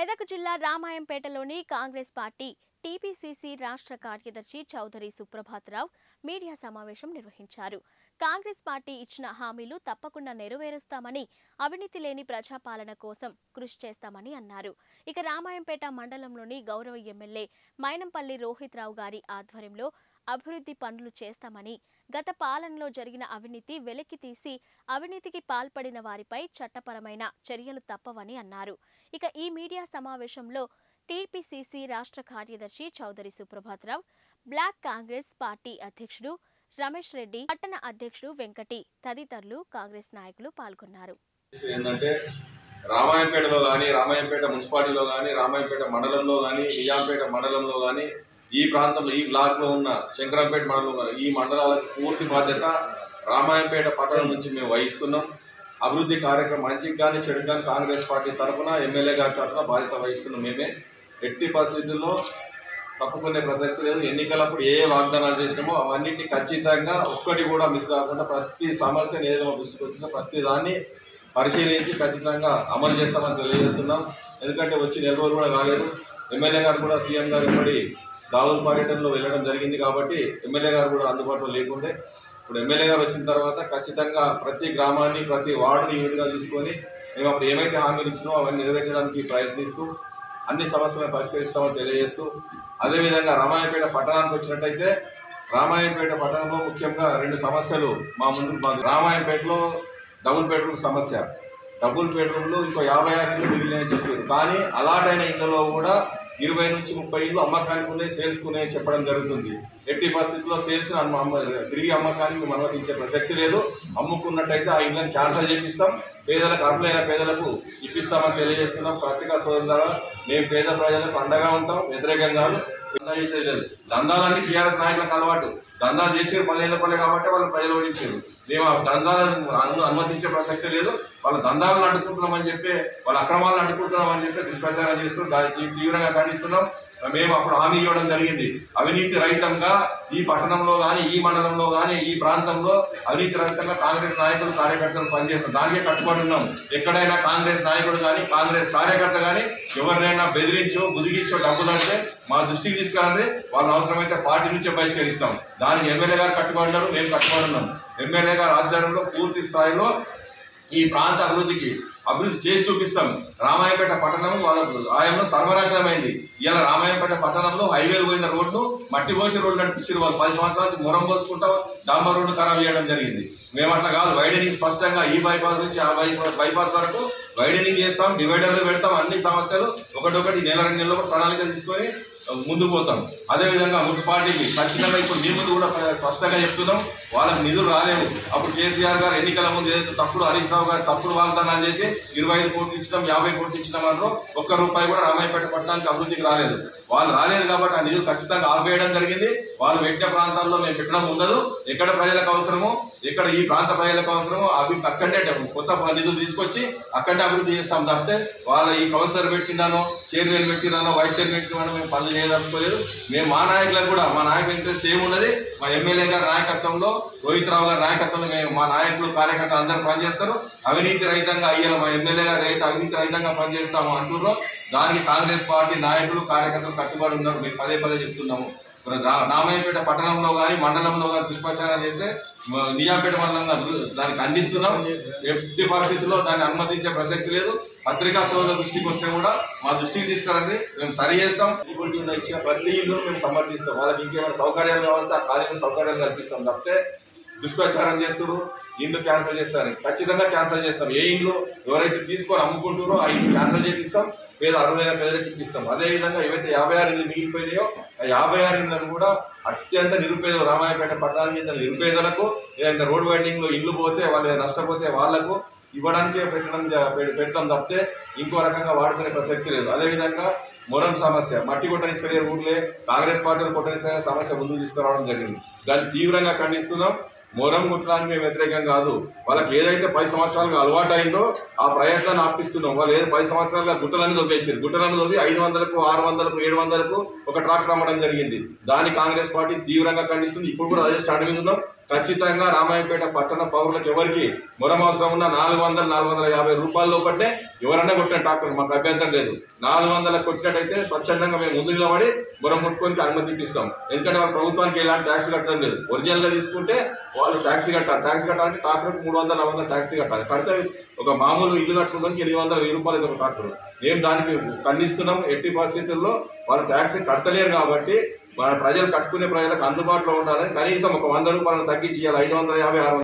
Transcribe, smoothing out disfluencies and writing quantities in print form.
మెదక్ జిల్లా రామాయంపేటలోని Congress party TPCC రాష్ట్ర కార్యదర్శి చౌదరి సుప్రభాతరావు మీడియా సమావేశం నిర్వహించారు. కాంగ్రెస్ పార్టీ ఇచ్చిన హామీలు తప్పకుండా నెరవేరుస్తామని, అవినీతి లేని ప్రజాపాలన కోసం కృషి చేస్తామని అన్నారు. ఇక రామాయంపేట మండలంలోని గౌరవ ఎమ్మెల్యే మైనంపల్లి రోహిత్ రావు గారి ఆధ్వర్యంలో అభివృద్ధి పనులు చేస్తామని, గత పాలనలో జరిగిన అవినీతి వెలికి తీసి అవినీతికి పాల్పడిన వారిపై చట్టపరమైన చర్యలు తప్పవని అన్నారు. ఇక ఈ మీడియా సమావేశంలో టీపీసీసీ రాష్ట్ర కార్యదర్శి చౌదరి సుప్రభాతరావు, బ్లాక్ కాంగ్రెస్ పార్టీ అధ్యక్షుడు రమేష్ రెడ్డి, పట్టణ అధ్యక్షుడు వెంకటి తదితరులు కాంగ్రెస్ నాయకులు పాల్గొన్నారు. రామాయంపేటలో కానీ, రామాయంపేట మున్సిపాలిటీలో కానీ, రామాయంపేట మండలంలో కానీ, నిజాంపేట మండలంలో కానీ, ఈ ప్రాంతంలో ఈ బ్లాక్లో ఉన్న శంకరంపేట మండలంలో కానీ ఈ మండలాలకు పూర్తి బాధ్యత రామాయంపేట పట్టణం నుంచి మేము వహిస్తున్నాం. అభివృద్ధి కార్యక్రమం మంచికి కానీ చెడు కానీ కాంగ్రెస్ పార్టీ తరఫున ఎమ్మెల్యే గారి తరఫున బాధ్యత వహిస్తున్నాం. మేమే ఎట్టి పరిస్థితుల్లో తప్పుకునే ప్రసక్తి లేదు. ఎన్నికలప్పుడు ఏ వాగ్దానాలు చేసినామో అవన్నింటినీ ఖచ్చితంగా ఒక్కటి కూడా మిస్ కాకుండా ప్రతి సమస్యను ఏదైనా దృష్టికి వచ్చినా ప్రతి దాన్ని పరిశీలించి ఖచ్చితంగా అమలు చేస్తామని తెలియజేస్తున్నాం. ఎందుకంటే వచ్చి నెల రోజులు కూడా కాలేదు. ఎమ్మెల్యే గారు కూడా సీఎం గారు ఇప్పటి దావూద్ పర్యటనలో వెళ్ళడం జరిగింది కాబట్టి ఎమ్మెల్యే గారు కూడా అందుబాటులో లేకుండే. ఇప్పుడు ఎమ్మెల్యే గారు వచ్చిన తర్వాత ఖచ్చితంగా ప్రతి గ్రామాన్ని ప్రతి వార్డుని యూనిట్గా తీసుకొని మేము అప్పుడు ఏమైతే హామీలు ఇచ్చినో అవన్నీ నెరవేర్చడానికి ప్రయత్నిస్తూ అన్ని సమస్యలను పరిష్కరిస్తామని తెలియజేస్తూ, అదేవిధంగా రామాయంపేట పట్టణానికి వచ్చినట్టయితే రామాయంపేట పట్టణంలో ముఖ్యంగా రెండు సమస్యలు మా రామాయంపేటలో డబుల్ బెడ్రూమ్ సమస్య. డబుల్ బెడ్రూమ్లు ఇంకో 56 ఇళ్ళు మిగిలినాయని చెప్పారు. కానీ అలాట్ అయిన ఇళ్లలో కూడా 20 నుంచి 30 ఇళ్ళు అమ్మకానికి ఉన్నాయి, సేల్స్కు ఉన్నాయని చెప్పడం జరుగుతుంది. ఎట్టి పరిస్థితుల్లో సేల్స్ తిరిగి అమ్మకానికి మేము అనుమతించే ప్రసక్తి లేదు. అమ్ముకున్నట్టయితే ఆ ఇళ్ళని క్యాన్సల్ చేపిస్తాం, పేదలకు అర్హులైన పేదలకు ఇప్పిస్తామని తెలియజేస్తున్నాం. పత్రికా సోదరుల ద్వారా మేము పేద ప్రజలకు అండగా ఉంటాం, వ్యతిరేకం కాదు. దందా చేసేది లేదు. దందాలన్నీ టీఆర్ఎస్ నాయకులకు అలవాటు. దందాలు చేసేది 10 ఏళ్ల పల్లె కాబట్టి వాళ్ళు ప్రజలు ఓడించారు. మేము ఆ దందాలను అనుమతించే ప్రసక్తి లేదు. వాళ్ళ దందాలను అడ్డుకుంటున్నామని చెప్పి, వాళ్ళ అక్రమాలను అడ్డుకుంటున్నామని చెప్పి దుష్ప్రచారం చేస్తూ దానికి తీవ్రంగా ఖండిస్తున్నాం. మేము అప్పుడు హామీ ఇవ్వడం జరిగింది, అవినీతి రహితంగా ఈ పట్టణంలో కానీ, ఈ మండలంలో కానీ, ఈ ప్రాంతంలో అవినీతి రహితంగా కాంగ్రెస్ నాయకులు కార్యకర్తలు పనిచేస్తాం. దానికే కట్టుబడి ఉన్నాం. ఎక్కడైనా కాంగ్రెస్ నాయకుడు కానీ, కాంగ్రెస్ కార్యకర్త కానీ ఎవరినైనా బెదిరించో బుదిగించో డబ్బులు అంటే మా దృష్టికి తీసుకురండి, వాళ్ళని అవసరమైతే పార్టీ నుంచే బహిష్కరిస్తాం. దానికి ఎమ్మెల్యే గారు కట్టుబడి ఉన్నారు, మేము కట్టుబడి ఉన్నాం. ఎమ్మెల్యే గారు ఆధ్వర్యంలో పూర్తి స్థాయిలో ఈ ప్రాంత అభివృద్ధి చేసి చూపిస్తాం. రామాయంపేట పట్టణం వాళ్ళ ఆయనలో సర్వనాశనమైంది. ఇలా రామాయంపేట పట్టణంలో హైవేలు పోయిన రోడ్లు మట్టి పోసి రోడ్లు నడిపించారు. వాళ్ళు 10 సంవత్సరాల నుంచి మొరం పోసుకుంటా డాంబర్ రోడ్డు ఖరాబ్ చేయడం జరిగింది. మేము అట్లా కాదు, వైడనింగ్ స్పష్టంగా ఈ బైపాస్ నుంచి ఆ బైపాస్ వరకు వైడనింగ్ చేస్తాం, డివైడర్లు పెడతాం. అన్ని సమస్యలు ఒకటొకటి నెల 2 నెలల్లో ప్రణాళిక తీసుకొని ముందుకు పోతాం. అదేవిధంగా మున్సిపాలిటీకి ఖచ్చితంగా ఇప్పుడు మీ ముందు కూడా స్పష్టంగా చెప్తున్నాం, వాళ్ళకి నిధులు రాలేవు. అప్పుడు కేసీఆర్ గారు ఎన్నికల ముందు ఏదైతే తప్పుడు హరీష్ రావు గారు తప్పుడు వాగ్దానాలు చేసి 25 కోట్లు ఇచ్చినాం, 50 కోట్లు ఇచ్చినాం అంటారు. ₹1 కూడా రామాయంపేట పట్టణానికి అభివృద్ధికి రాలేదు. వాళ్ళు రాలేదు కాబట్టి ఆ నిధులు ఖచ్చితంగా ఆపేయడం జరిగింది. వాళ్ళు పెట్టిన ప్రాంతాల్లో మేము పెట్టడం ఉండదు. ఎక్కడ ప్రజలకు అవసరమో, ఎక్కడ ఈ ప్రాంత ప్రజలకు అవసరమో అవి అక్కడనే కొత్త నిధులు తీసుకొచ్చి అక్కడనే అభివృద్ధి చేస్తాం తప్పితే వాళ్ళ ఈ కౌన్సిలర్ పెట్టినానో, చైర్మన్ పెట్టినానో, వైస్ చైర్మన్ పెట్టినానో మేము పనులు చేయదలుచుకోలేదు. మేము మా నాయకులకు కూడా మా నాయకుల ఇంట్రెస్ట్ ఏమున్నది, మా ఎమ్మెల్యే గారి నాయకత్వంలో, రోహిత్ రావు గారి నాయకత్వంలో మేము మా నాయకులు కార్యకర్తలు అందరూ పనిచేస్తారు. అవినీతి రహితంగా అయ్యాలి మా ఎమ్మెల్యే గారు అయితే అవినీతి రహితంగా పనిచేస్తాము అంటున్నారో దానికి కాంగ్రెస్ పార్టీ నాయకులు కార్యకర్తలు కట్టుబడి ఉన్నారు. మేము పదే చెప్తున్నాము. రామాయంపేట పట్టణంలో కానీ మండలంలో కానీ దుష్ప్రచారం చేస్తే నిజాంపేట మండలంగా దానికి ఖండిస్తున్నాం. ఎట్టి పరిస్థితుల్లో దాన్ని అనుమతించే ప్రసక్తి లేదు. పత్రికా సోదరుల దృష్టికి వస్తే కూడా మా దృష్టికి తీసుకురండి, మేము సరి చేస్తాం. ఇచ్చిన ప్రతి ఇల్లు మేము సమర్థిస్తాం. వాళ్ళకి ఇంకేమైనా సౌకర్యాలు కావాల్సి ఆ కాలేజీలో సౌకర్యాలు కల్పిస్తాం తప్పితే దుష్ప్రచారం చేస్తారు, ఇండ్లు క్యాన్సిల్ చేస్తారని ఖచ్చితంగా క్యాన్సిల్ చేస్తాం. ఏ ఇండ్లు ఎవరైతే తీసుకొని అమ్ముకుంటారో ఆ ఇండ్లు క్యాన్సిల్ చేపిస్తాం, అర్హులైన పేదలకు ఇప్పిస్తాం. అదేవిధంగా ఏవైతే 56 ఇళ్ళు మిగిలిపోయినాయో ఆ 56 ఇళ్లను కూడా అత్యంత నిరుపేదలు, రామాయంపేట పట్టణానికి చెందిన నిరుపేదలకు, ఏదైనా రోడ్ వైడింగ్లో ఇల్లు పోతే వాళ్ళు నష్టపోతే వాళ్లకు ఇవ్వడానికే పెడతాం తప్పితే ఇంకో రకంగా వాడుకునే ప్రసక్తి లేదు. అదేవిధంగా మొరం సమస్య, మట్టి కొట్టనిస్తలే ఊర్లే కాంగ్రెస్ పార్టీలు కొట్టనిస్తలే సమస్య ముందుకు తీసుకురావడం జరిగింది. దాన్ని తీవ్రంగా ఖండిస్తున్నాం. మొరం గుట్టడానికి మేము వ్యతిరేకం కాదు. వాళ్ళకి ఏదైతే 10 సంవత్సరాలుగా అలవాటు అయిందో ఆ ప్రయత్నాన్ని ఆపిస్తున్నాం. వాళ్ళు ఏదో 10 సంవత్సరాలుగా గుట్టలన్నీ దొబ్బేసారు. గుట్టలన్నీ దొబ్బి 500కు 600కు 700కు ఒక ట్రాక్టర్ అమ్మడం జరిగింది. దాన్ని కాంగ్రెస్ పార్టీ తీవ్రంగా ఖండిస్తుంది. ఇప్పుడు కూడా అదే స్టాండ్ మీద ఉన్నాం. ఖచ్చితంగా రామాయంపేట పట్టణ పౌరులకు ఎవరికి మొరం అవసరం ఉన్న 400-450 రూపాయల లోపట్టే ఎవరన్నా కొట్టిన ట్రాక్టర్ మాకు అభ్యంతరం లేదు. 400 కొట్టినట్టయితే స్వచ్ఛందంగా మేము ముందు నిలబడి మొరం కొట్టుకొని అనుమతి ఇప్పిస్తాం. ఎందుకంటే వాళ్ళ ప్రభుత్వానికి ఎలాంటి ట్యాక్స్ కట్టడం లేదు. ఒరిజినల్గా తీసుకుంటే వాళ్ళు ట్యాక్సీ కట్టాలి. ట్యాక్సీ కట్టాలంటే ట్రాక్టర్కి 300-400 ట్యాక్సీ కట్టాలి. కడితే ఒక మామూలు ఇల్లు కట్టుకోవడానికి 800-1000 రూపాయలు ఒక ట్రాక్టర్. మేము దానికి ఖండిస్తున్నాం. ఎట్టి పరిస్థితుల్లో వాళ్ళు ట్యాక్సీ కడతలేరు కాబట్టి మన ప్రజలు కట్టుకునే ప్రజలకు అందుబాటులో ఉండాలని కనీసం ఒక 100 రూపాయలను తగ్గించి 550-600